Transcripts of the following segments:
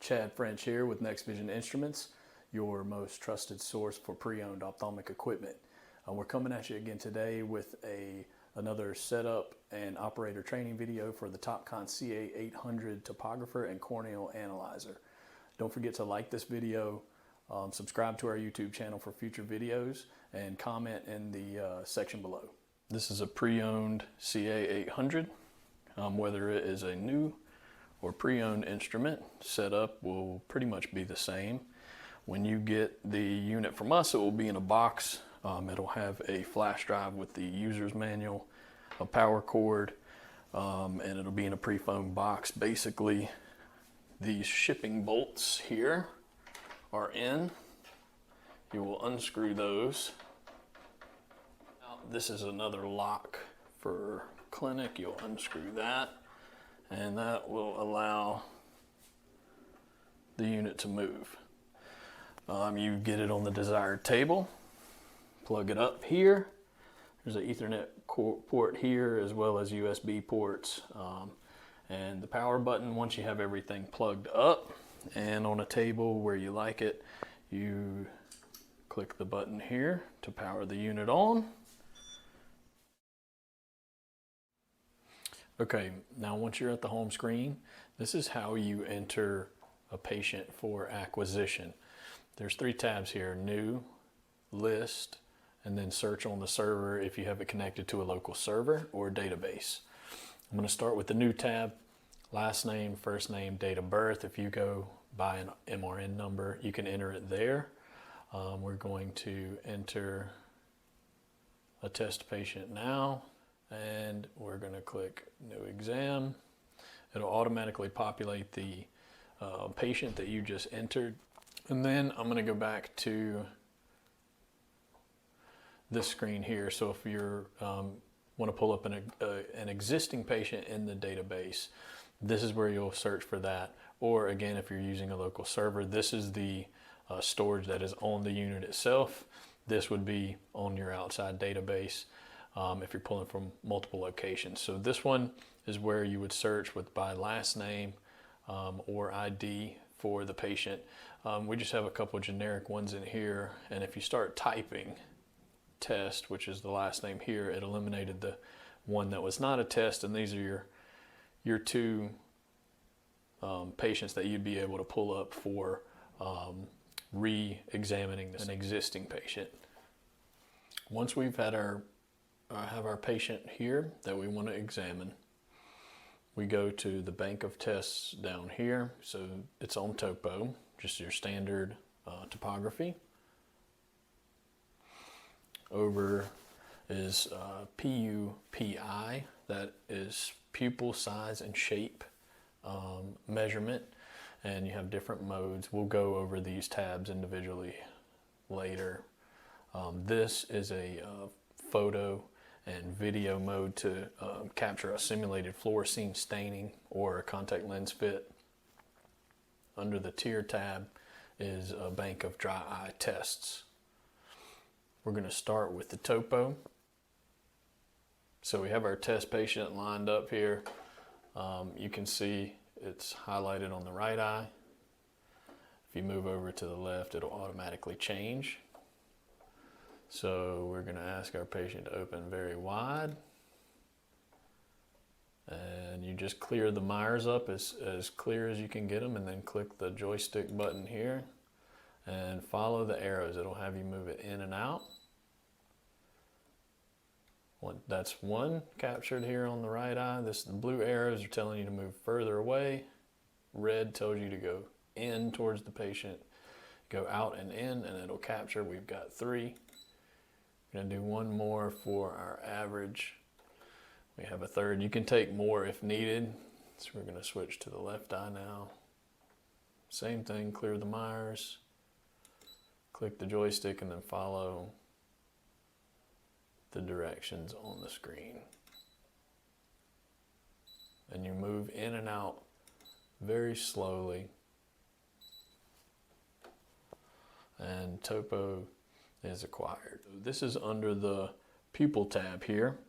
Chad French here with Next Vision Instruments, your most trusted source for pre-owned ophthalmic equipment. We're coming at you again today with another setup and operator training video for the Topcon CA-800 Topographer and Corneal Analyzer. Don't forget to like this video, subscribe to our YouTube channel for future videos, and comment in the section below. This is a pre-owned CA-800. Whether it is a new or pre-owned instrument, setup will pretty much be the same. When you get the unit from us, it will be in a box. It'll have a flash drive with the user's manual, a power cord, and it'll be in a pre-foamed box. Basically, these shipping bolts here are in. You will unscrew those. Now, this is another lock for clinic. You'll unscrew that, and that will allow the unit to move. You get it on the desired table, plug it up here. There's an Ethernet port here as well as USB ports, and the power button. Once you have everything plugged up and on a table where you like it, you click the button here to power the unit on. Okay, now once you're at the home screen, this is how you enter a patient for acquisition. There's three tabs here: New, List, and then Search on the server if you have it connected to a local server or database. I'm going to start with the New tab. Last name, first name, date of birth. If you go by an MRN number, you can enter it there. We're going to enter a test patient now, and we're going to click New Exam. It'll automatically populate the patient that you just entered. And then I'm going to go back to this screen here. So if you want to pull up an existing patient in the database, this is where you'll search for that. Or again, if you're using a local server, this is the storage that is on the unit itself. This would be on your outside database if you're pulling from multiple locations. So this one is where you would search by last name or ID for the patient. We just have a couple of generic ones in here, and if you start typing test, which is the last name here, it eliminated the one that was not a test, and these are your two patients that you'd be able to pull up for re-examining an existing patient. Once we've had have our patient here that we want to examine, we go to the bank of tests down here. So it's on Topo, just your standard topography. Over is PUPI, that is pupil size and shape measurement, and you have different modes. We'll go over these tabs individually later. This is a photo and video mode to capture a simulated fluorescein staining or a contact lens fit. Under the tier tab is a bank of dry eye tests. We're going to start with the topo. So we have our test patient lined up here. You can see it's highlighted on the right eye. If you move over to the left, it'll automatically change. So we're going to ask our patient to open very wide, and you just clear the mires up as clear as you can get them, and then click the joystick button here and follow the arrows. It'll have you move it in and out. That's one captured here on the right eye. The blue arrows are telling you to move further away. Red tells you to go in towards the patient, go out and in, and it'll capture. We've got three. We're going to do one more for our average. We have a third. You can take more if needed. So we're going to switch to the left eye now. Same thing, clear the mires, click the joystick, and then follow the directions on the screen. And you move in and out very slowly. And topo is acquired. This is under the pupil tab here.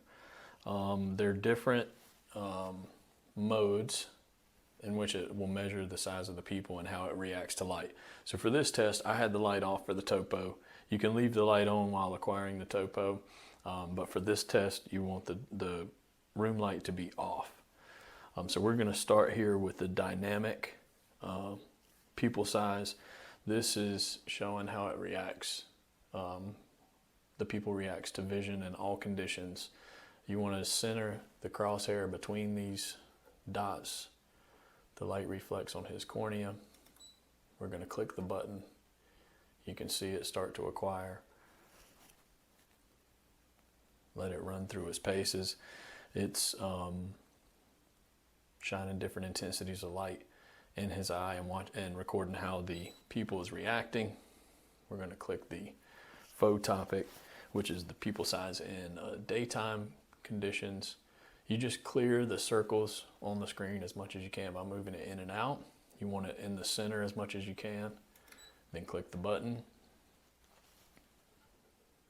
There are different modes in which it will measure the size of the pupil and how it reacts to light. So for this test, I had the light off for the topo. You can leave the light on while acquiring the topo, but for this test, you want the room light to be off. So we're going to start here with the dynamic pupil size. This is showing how it reacts. The pupil reacts to vision in all conditions. You want to center the crosshair between these dots. The light reflects on his cornea. We're going to click the button. You can see it start to acquire. Let it run through his paces. It's shining different intensities of light in his eye and recording how the pupil is reacting. We're going to click the Photopic, which is the pupil size in daytime conditions. You just clear the circles on the screen as much as you can by moving it in and out. You want it in the center as much as you can. Then click the button.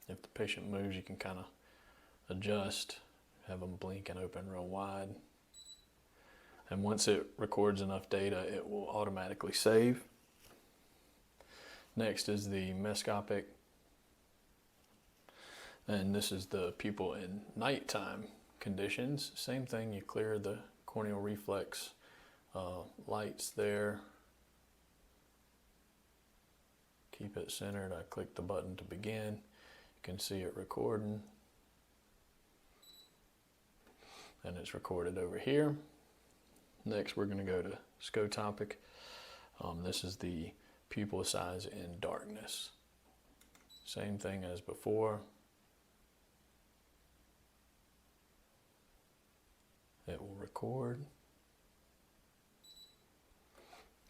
If the patient moves, you can kind of adjust, have them blink and open real wide. And once it records enough data, it will automatically save. Next is the Mesopic. And this is the pupil in nighttime conditions. Same thing, you clear the corneal reflex lights there. Keep it centered. I click the button to begin. You can see it recording. And it's recorded over here. Next, we're going to go to Scotopic. This is the pupil size in darkness. Same thing as before. It will record.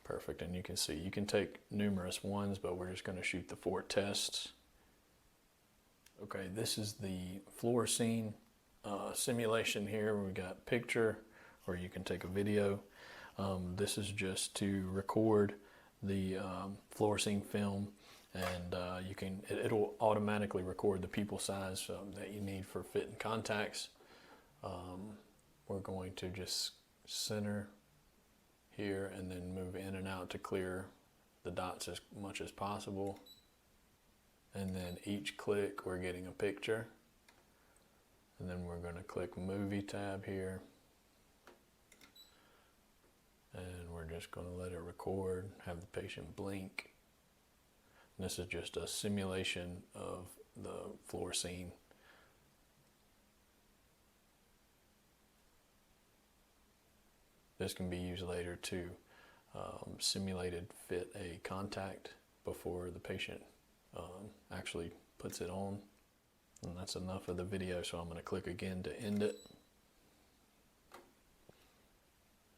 Perfect, and you can see, you can take numerous ones, but we're just going to shoot the 4 tests. Okay, this is the fluorescein simulation here. We got picture, or you can take a video. This is just to record the fluorescein film, and it'll automatically record the pupil size that you need for fitting contacts. We're going to just center here and then move in and out to clear the dots as much as possible. And then each click, we're getting a picture. And then we're going to click Movie tab here. And we're just going to let it record, have the patient blink. And this is just a simulation of the fluorescein. This can be used later to simulated fit a contact before the patient actually puts it on. And that's enough of the video, so I'm going to click again to end it.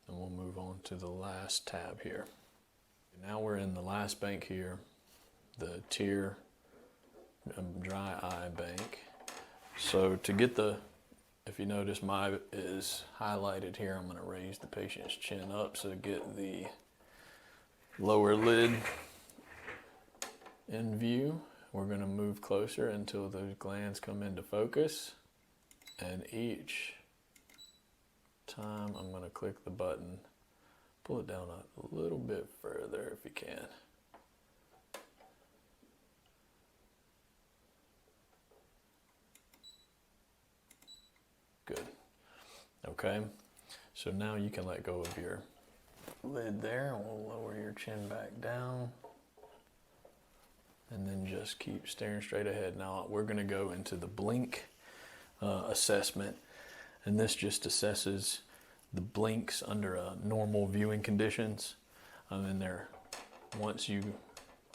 And we'll move on to the last tab here. Now we're in the last bank here, the tear dry eye bank. So to get the, if you notice, my is highlighted here. I'm going to raise the patient's chin up so to get the lower lid in view. We're going to move closer until those glands come into focus. And each time I'm going to click the button, pull it down a little bit further if you can. Good. Okay, so now you can let go of your lid there, and we'll lower your chin back down. And then just keep staring straight ahead. Now we're going to go into the blink assessment, and this just assesses the blinks under normal viewing conditions. And then once you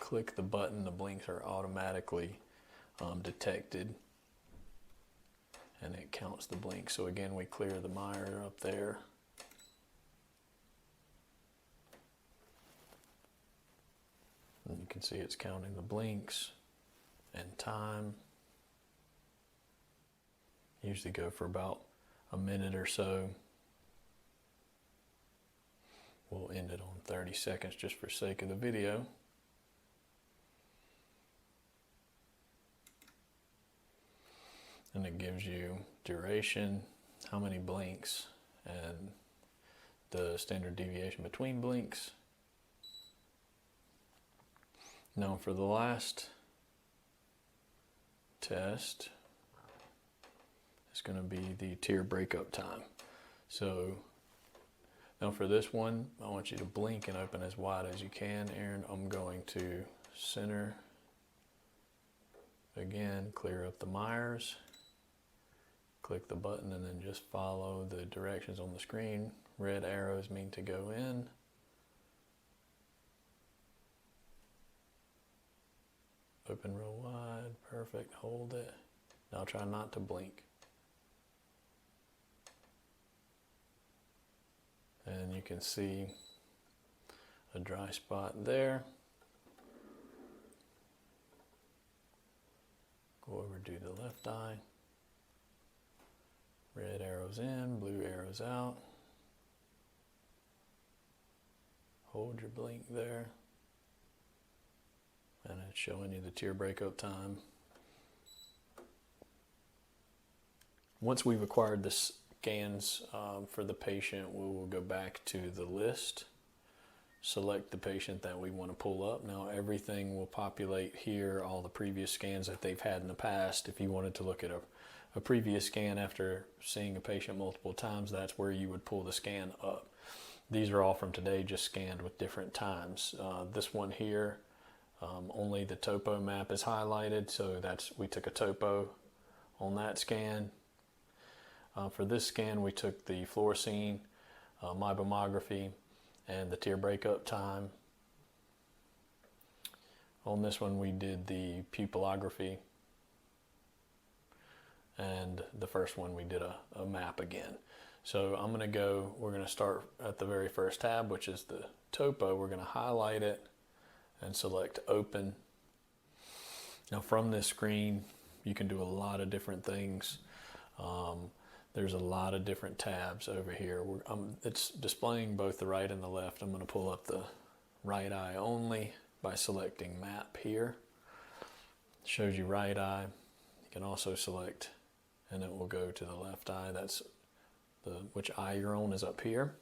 click the button, the blinks are automatically detected, and it counts the blinks. So again, we clear the mire up there. And you can see it's counting the blinks and time. Usually go for about a minute or so. We'll end it on 30 seconds just for sake of the video. And it gives you duration, how many blinks, and the standard deviation between blinks. Now for the last test, it's going to be the tear breakup time. So now for this one, I want you to blink and open as wide as you can, Aaron. I'm going to center. Again, clear up the Myers. Click the button and then just follow the directions on the screen. Red arrows mean to go in. Open real wide, perfect, hold it. Now try not to blink. And you can see a dry spot there. Go over to the left eye. Red arrows in, blue arrows out. Hold your blink there. And it's showing you the tear breakup time. Once we've acquired the scans for the patient, we will go back to the list, select the patient that we want to pull up. Now everything will populate here, all the previous scans that they've had in the past. If you wanted to look at a previous scan after seeing a patient multiple times, that's where you would pull the scan up. These are all from today, just scanned with different times. This one here, only the topo map is highlighted, so we took a topo on that scan. For this scan, we took the fluorescein, meibomography, and the tear breakup time. On this one, we did the pupillography, and the first one we did a map again. So we're going to start at the very first tab, which is the topo. We're going to highlight it and select open. Now from this screen, you can do a lot of different things. There's a lot of different tabs over here. It's displaying both the right and the left. I'm going to pull up the right eye only by selecting map here. It shows you right eye. You can also select, and it will go to the left eye. That's which eye you're on is up here.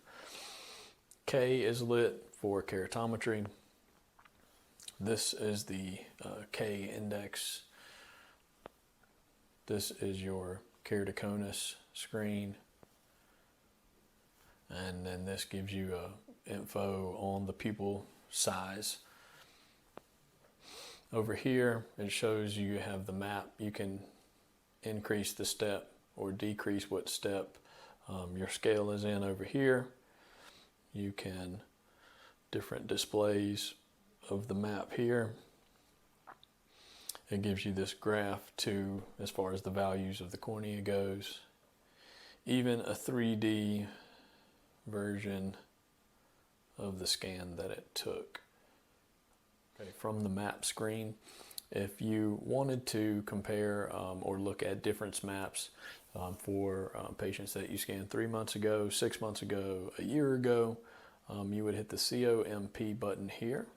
K is lit for keratometry. This is the K index. This is your keratoconus screen. And then this gives you info on the pupil size. Over here, it shows you have the map. You can increase the step or decrease what step your scale is in over here. You can different displays of the map here. It gives you this graph too, as far as the values of the cornea goes. Even a 3D version of the scan that it took. Okay, from the map screen, if you wanted to compare or look at difference maps for patients that you scanned 3 months ago, 6 months ago, a year ago, you would hit the COMP button here.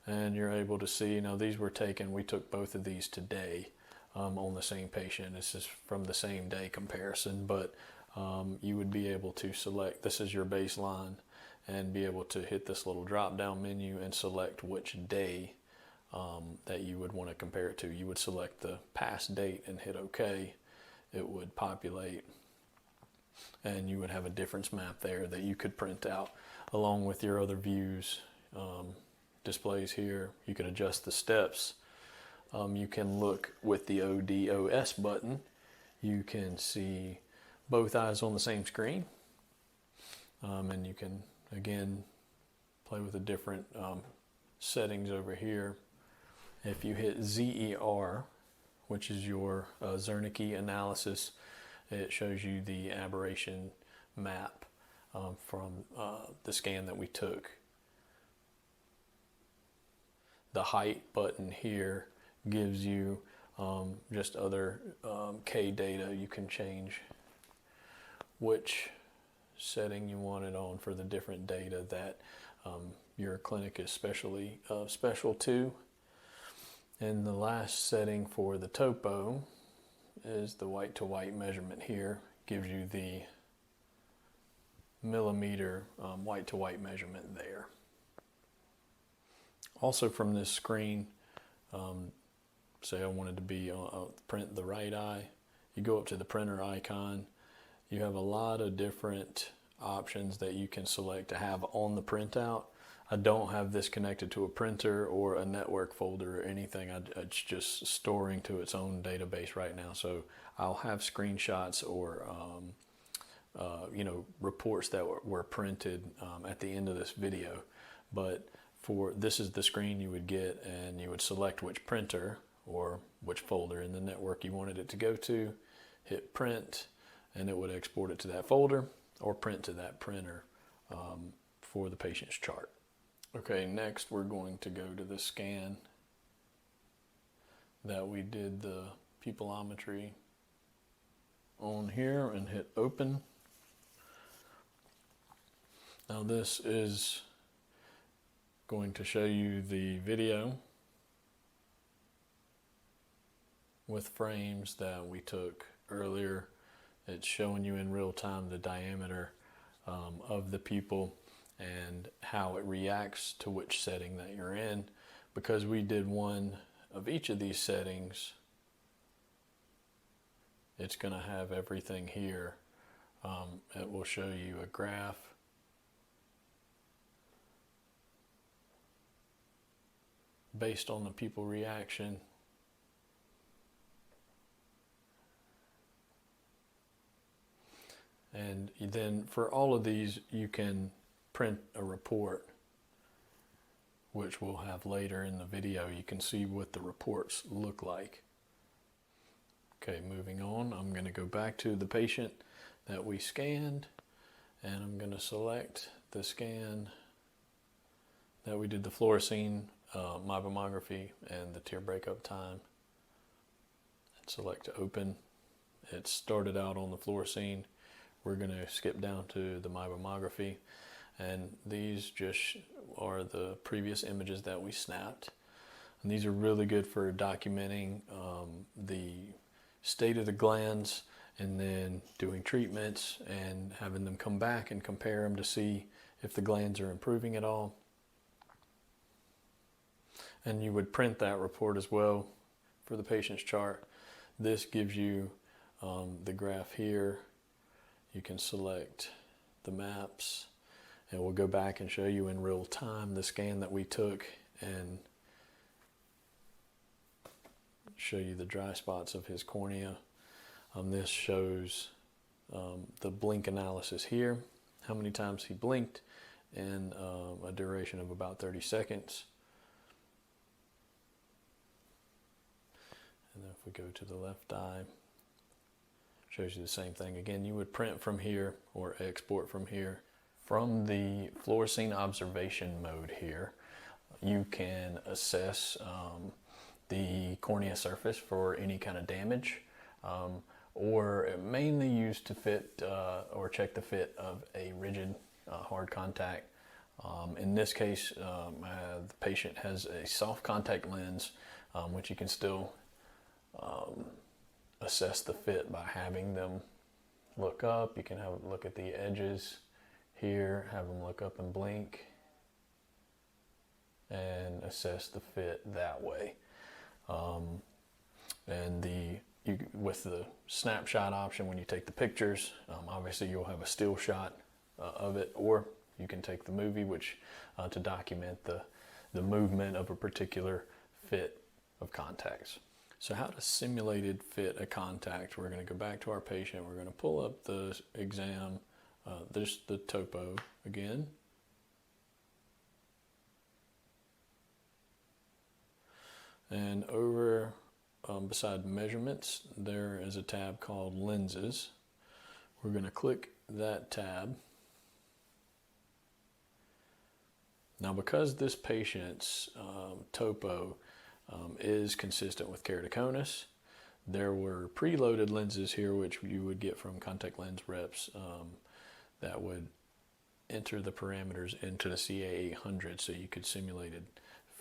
And you're able to see, now these were taken, we took both of these today on the same patient. This is from the same day comparison, but you would be able to select, this is your baseline, and be able to hit this little drop down menu and select which day that you would want to compare it to. You would select the past date and hit OK. It would populate and you would have a difference map there that you could print out along with your other views. Displays here. You can adjust the steps. You can look with the ODOS button. You can see both eyes on the same screen. And you can again play with the different settings over here. If you hit ZER, which is your Zernike analysis, it shows you the aberration map from the scan that we took. The height button here gives you just other K data. You can change which setting you want it on for the different data that your clinic is special to. And the last setting for the topo is the white to white measurement here. Gives you the millimeter white to white measurement there. Also from this screen, say I wanted to be print the right eye, you go up to the printer icon. You have a lot of different options that you can select to have on the printout. I don't have this connected to a printer or a network folder or anything. It's just storing to its own database right now. So I'll have screenshots or you know, reports that were printed at the end of this video. But this is the screen you would get, and you would select which printer or which folder in the network you wanted it to go to, hit print, and it would export it to that folder or print to that printer for the patient's chart. Okay, next we're going to go to the scan that we did the pupillometry on here and hit open. Now this is going to show you the video with frames that we took earlier. It's showing you in real time the diameter of the pupil and how it reacts to which setting that you're in. Because we did one of each of these settings, it's going to have everything here. It will show you a graph based on the pupil reaction. And then for all of these, you can print a report, which we'll have later in the video. You can see what the reports look like. Okay, moving on, I'm going to go back to the patient that we scanned, and I'm going to select the scan that we did the fluorescein, Meibomography, and the tear breakup time. And select to open. It started out on the fluorescein. We're going to skip down to the Meibomography, and these just are the previous images that we snapped. And these are really good for documenting the state of the glands, and then doing treatments and having them come back and compare them to see if the glands are improving at all. And you would print that report as well for the patient's chart. This gives you the graph here. You can select the maps, and we'll go back and show you in real time the scan that we took and show you the dry spots of his cornea. This shows the blink analysis here, how many times he blinked in a duration of about 30 seconds. And then if we go to the left eye, shows you the same thing. Again, you would print from here or export from here. From the fluorescein observation mode here, you can assess the cornea surface for any kind of damage, or mainly used to fit or check the fit of a rigid hard contact. In this case, the patient has a soft contact lens, which you can still assess the fit by having them look up. You can have a look at the edges here, have them look up and blink, and assess the fit that way. And with the snapshot option, when you take the pictures, obviously you'll have a still shot of it, or you can take the movie, which to document the movement of a particular fit of contacts. So how to simulated fit a contact. We're going to go back to our patient. We're going to pull up the exam, there's the topo again. And over beside measurements, there is a tab called lenses. We're going to click that tab. Now, because this patient's topo is consistent with keratoconus, there were preloaded lenses here, which you would get from contact lens reps that would enter the parameters into the CA-800 so you could simulated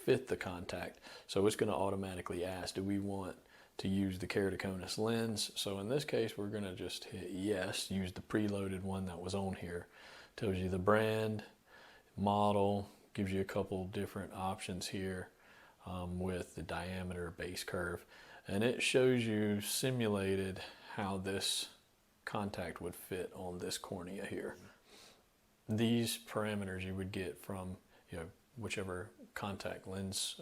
fit the contact. So it's going to automatically ask, do we want to use the keratoconus lens? So in this case, we're going to just hit yes, use the preloaded one that was on here. Tells you the brand, model, gives you a couple different options here with the diameter, base curve, and it shows you simulated how this contact would fit on this cornea here. These parameters you would get from whichever contact lens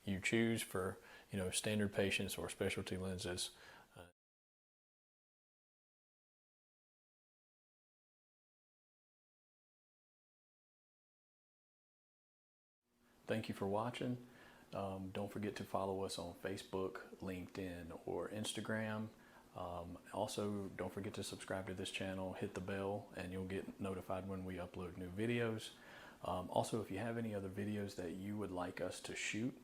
you choose for standard patients or specialty lenses. Thank you for watching. Don't forget to follow us on Facebook, LinkedIn, or Instagram. Also, don't forget to subscribe to this channel, hit the bell, and you'll get notified when we upload new videos. Also, if you have any other videos that you would like us to shoot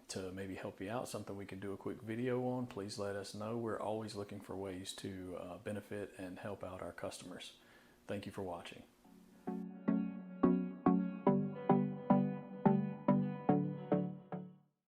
to maybe help you out, something we can do a quick video on, please let us know. We're always looking for ways to benefit and help out our customers. Thank you for watching.